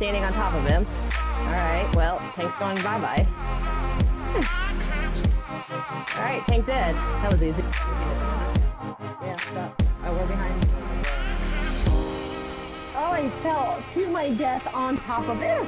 standing on top of him. Alright, well, tank's going bye-bye. Alright, tank dead. That was easy. Yeah, stop. Oh, we're behind. Oh, I fell to my death on top of him.